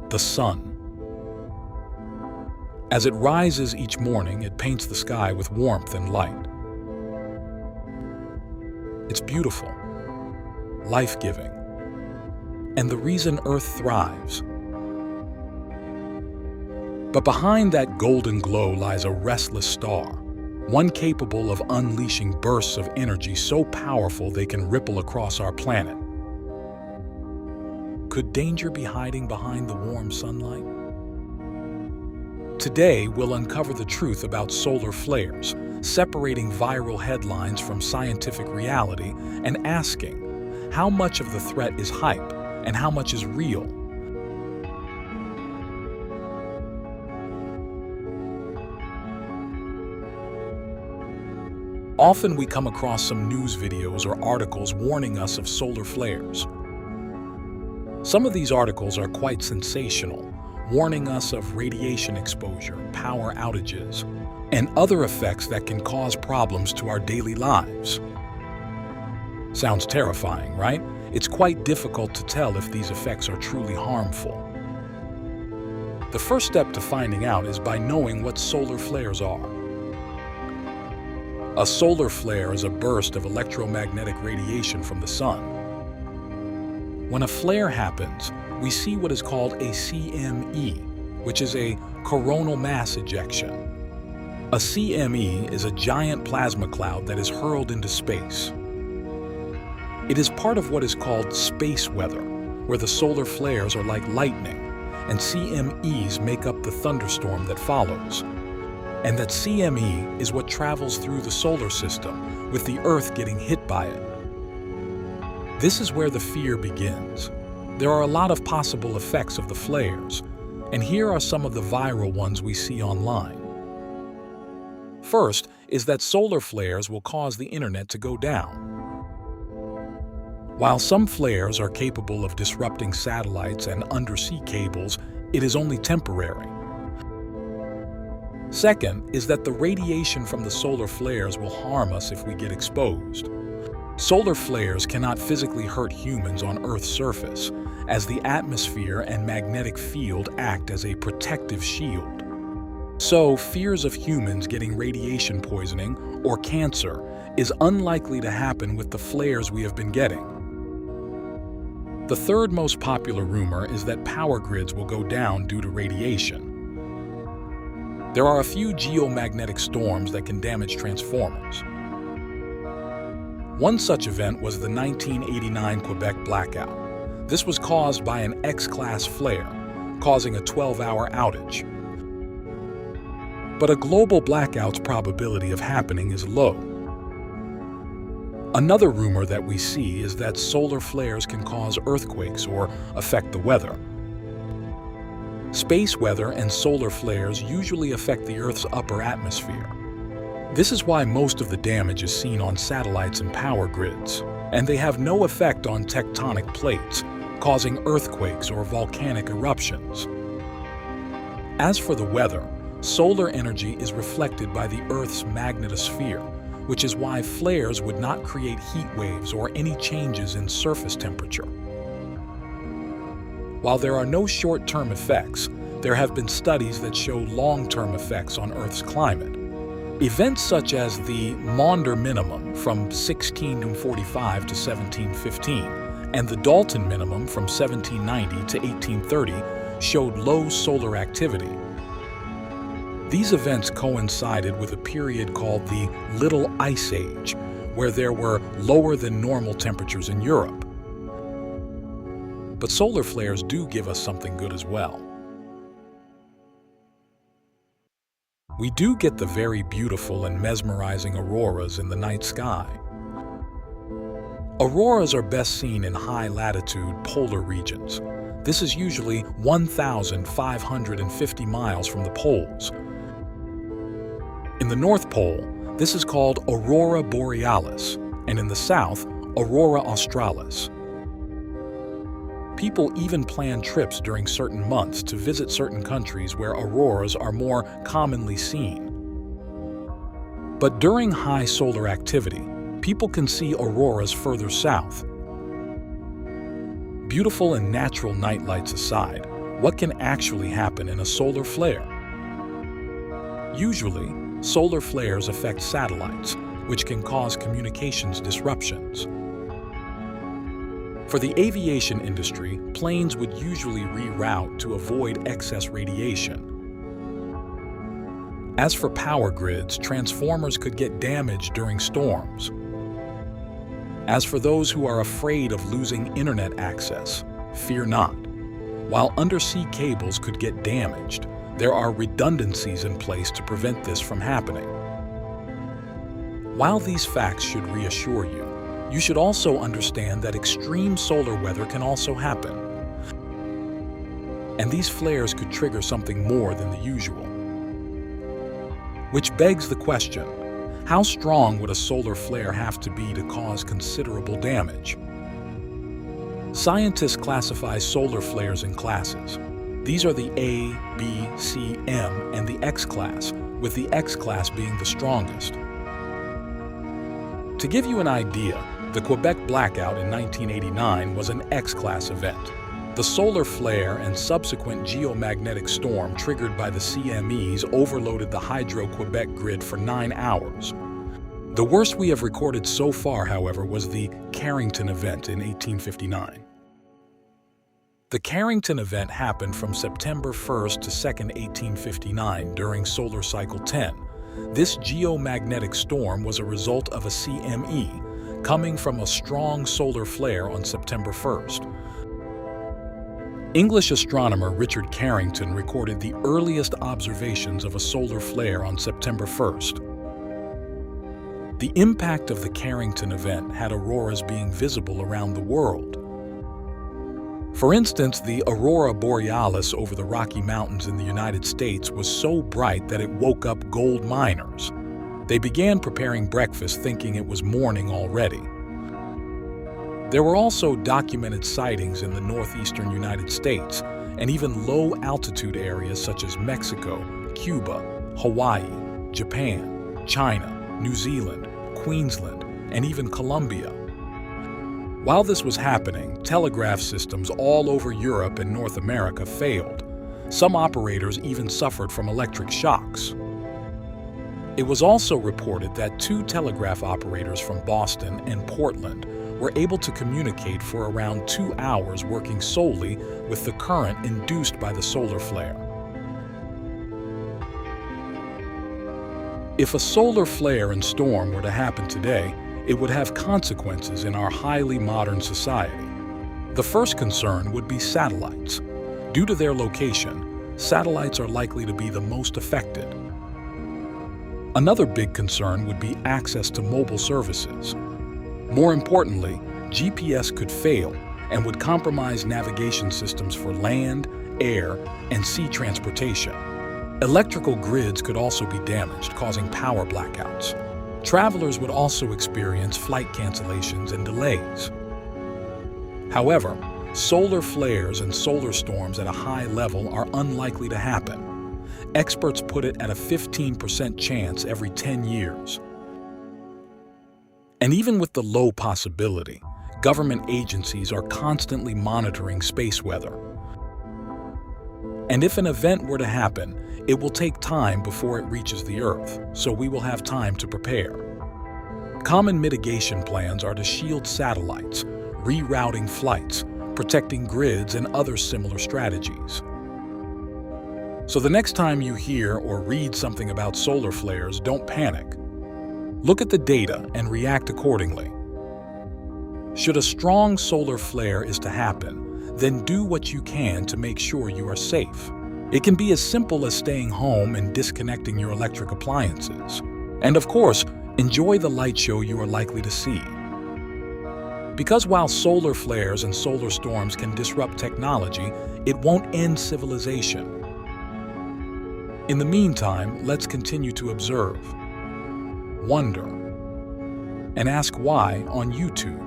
the sun. As it rises each morning, it paints the sky with warmth and light. It's beautiful, life-giving, and the reason Earth thrives. But behind that golden glow lies a restless star, one capable of unleashing bursts of energy so powerful they can ripple across our planet. Could danger be hiding behind the warm sunlight? Today, we'll uncover the truth about solar flares, separating viral headlines from scientific reality and asking, how much of the threat is hype and how much is real? Often we come across some news videos or articles warning us of solar flares. Some of these articles are quite sensational, warning us of radiation exposure, power outages, and other effects that can cause problems to our daily lives. Sounds terrifying, right? It's quite difficult to tell if these effects are truly harmful. The first step to finding out is by knowing what solar flares are. A solar flare is a burst of electromagnetic radiation from the sun. When a flare happens, we see what is called a CME, which is a coronal mass ejection. A CME is a giant plasma cloud that is hurled into space. It is part of what is called space weather, where the solar flares are like lightning, and CMEs make up the thunderstorm that follows. And that CME is what travels through the solar system, with the Earth getting hit by it. This is where the fear begins. There are a lot of possible effects of the flares, and here are some of the viral ones we see online. First is that solar flares will cause the internet to go down. While some flares are capable of disrupting satellites and undersea cables, it is only temporary. Second is that the radiation from the solar flares will harm us if we get exposed. Solar flares cannot physically hurt humans on Earth's surface, as the atmosphere and magnetic field act as a protective shield. So, fears of humans getting radiation poisoning or cancer is unlikely to happen with the flares we have been getting. The third most popular rumor is that power grids will go down due to radiation. There are a few geomagnetic storms that can damage transformers. One such event was the 1989 Quebec blackout. This was caused by an X-class flare, causing a 12-hour outage. But a global blackout's probability of happening is low. Another rumor that we see is that solar flares can cause earthquakes or affect the weather. Space weather and solar flares usually affect the Earth's upper atmosphere. This is why most of the damage is seen on satellites and power grids, and they have no effect on tectonic plates, causing earthquakes or volcanic eruptions. As for the weather, solar energy is reflected by the Earth's magnetosphere, which is why flares would not create heat waves or any changes in surface temperature. While there are no short-term effects, there have been studies that show long-term effects on Earth's climate. Events such as the Maunder minimum from 1645 to 1715 and the Dalton minimum from 1790 to 1830 showed low solar activity. These events coincided with a period called the Little Ice Age, where there were lower than normal temperatures in Europe. But solar flares do give us something good as well. We do get the very beautiful and mesmerizing auroras in the night sky. Auroras are best seen in high-latitude polar regions. This is usually 1,550 miles from the poles. In the North Pole, this is called aurora borealis, and in the south, aurora australis. People even plan trips during certain months to visit certain countries where auroras are more commonly seen. But during high solar activity, people can see auroras further south. Beautiful and natural nightlights aside, what can actually happen in a solar flare? Usually, solar flares affect satellites, which can cause communications disruptions. For the aviation industry, planes would usually reroute to avoid excess radiation. As for power grids, transformers could get damaged during storms. As for those who are afraid of losing internet access, fear not. While undersea cables could get damaged, there are redundancies in place to prevent this from happening. While these facts should reassure you, you should also understand that extreme solar weather can also happen. And these flares could trigger something more than the usual. Which begs the question, how strong would a solar flare have to be to cause considerable damage? Scientists classify solar flares in classes. These are the A, B, C, M, and the X class, with the X class being the strongest. To give you an idea, the Quebec blackout in 1989 was an X-class event. The solar flare and subsequent geomagnetic storm triggered by the CMEs overloaded the Hydro-Quebec grid for 9 hours. The worst we have recorded so far, however, was the Carrington event in 1859. The Carrington event happened from September 1st to 2nd, 1859 during solar cycle 10. This geomagnetic storm was a result of a CME coming from a strong solar flare on September 1st. English astronomer Richard Carrington recorded the earliest observations of a solar flare on September 1st. The impact of the Carrington event had auroras being visible around the world. For instance, the aurora borealis over the Rocky Mountains in the United States was so bright that it woke up gold miners. They began preparing breakfast thinking it was morning already. There were also documented sightings in the northeastern United States and even low-altitude areas such as Mexico, Cuba, Hawaii, Japan, China, New Zealand, Queensland, and even Colombia. While this was happening, telegraph systems all over Europe and North America failed. Some operators even suffered from electric shocks. It was also reported that 2 telegraph operators from Boston and Portland were able to communicate for around 2 hours working solely with the current induced by the solar flare. If a solar flare and storm were to happen today, it would have consequences in our highly modern society. The first concern would be satellites. Due to their location, satellites are likely to be the most affected. Another big concern would be access to mobile services. More importantly, GPS could fail and would compromise navigation systems for land, air, and sea transportation. Electrical grids could also be damaged, causing power blackouts. Travelers would also experience flight cancellations and delays. However, solar flares and solar storms at a high level are unlikely to happen. Experts put it at a 15% chance every 10 years. And even with the low possibility, government agencies are constantly monitoring space weather. And if an event were to happen, it will take time before it reaches the Earth, so we will have time to prepare. Common mitigation plans are to shield satellites, rerouting flights, protecting grids, and other similar strategies. So the next time you hear or read something about solar flares, don't panic. Look at the data and react accordingly. Should a strong solar flare is to happen, then do what you can to make sure you are safe. It can be as simple as staying home and disconnecting your electric appliances. And of course, enjoy the light show you are likely to see. Because while solar flares and solar storms can disrupt technology, it won't end civilization. In the meantime, let's continue to observe, wonder, and ask why on YouTube.